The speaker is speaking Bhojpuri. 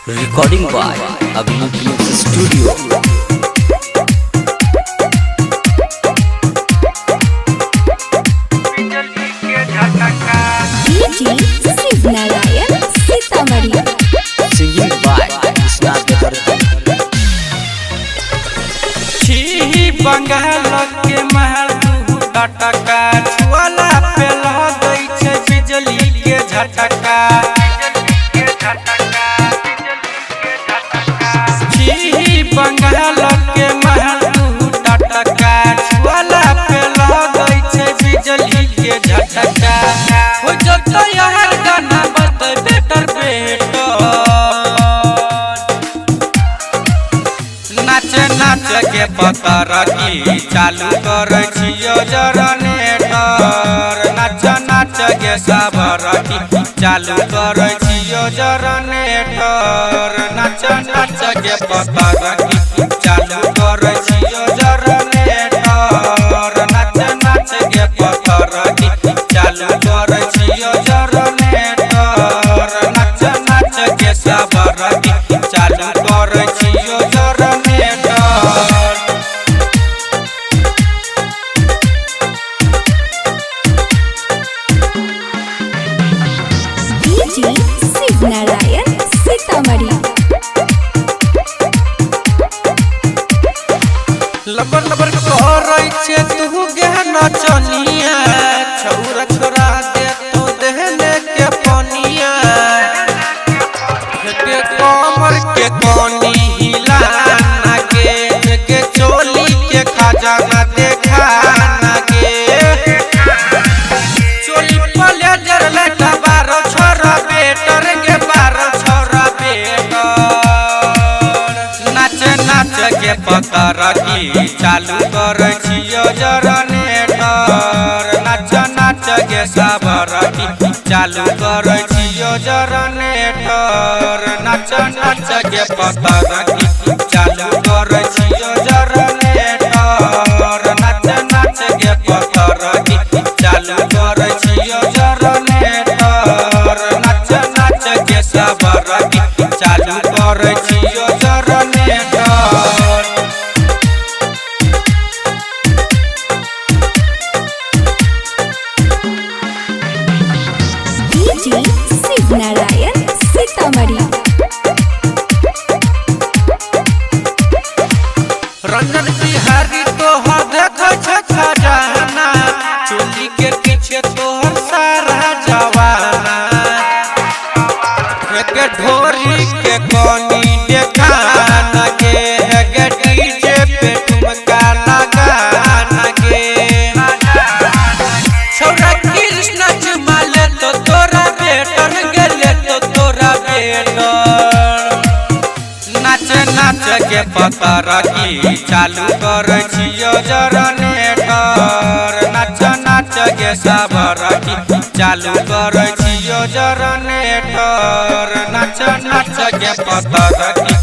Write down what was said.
Recording by Abhinay Studio. Shivnarayan Sitamarhi. Singing by Krishna Bedardi. छी बंगाल के महल टटका छुआला पे लह गई छे बिजली के झटका। छी बंगाल के महल टटका छुआला पे लह गई छे बिजली के झटका। हो जतो यार गाना बत बेटर नाच के पतर की चालू कर जनरेटर। नाच के सबर की चालू कर जनरेटर। नाच के पतर की चालू कर जनरेटर। नाच के पतर की चालू कर जनरेटर। नाच के सबर की चालू कर जनरेटर। शिवनारायण सीतामढ़ी। लबर लबर करे छे तू गहना चनिया। छौरा छोरा दे तो देहने के पनिया। के कमर के कोनी हिला ना के चोली के खजाना देखा ना के। चोली पले जर लटा 12 छोरा बेटर के 12 छोरा बेटर। नाच के पतर की चालू कर जनरेटर। नाच के सबर की चालू कर जनरेटर। नाच के पतर की चालू कर जनरेटर। नाच के पतर की चालू कर जनरेटर। नाच के सबर की चालू कर जनरेटर। शिवनारायण सीतामढ़ी। रंजन बिहारी तोहर देख खजाना। चोली के पीछे तोहर सारा जवाना। ढोरी के कोनी देखाना के डीजे पे ठुमका लगाना के। छौरा कृष्ण चुमाले तो तोरा बेटर गेले तो तोरा बेटर। नाच के पतर की चालू कर जनरेटर। नाच के सबर की चालू कर जनरेटर। नाच के पतर की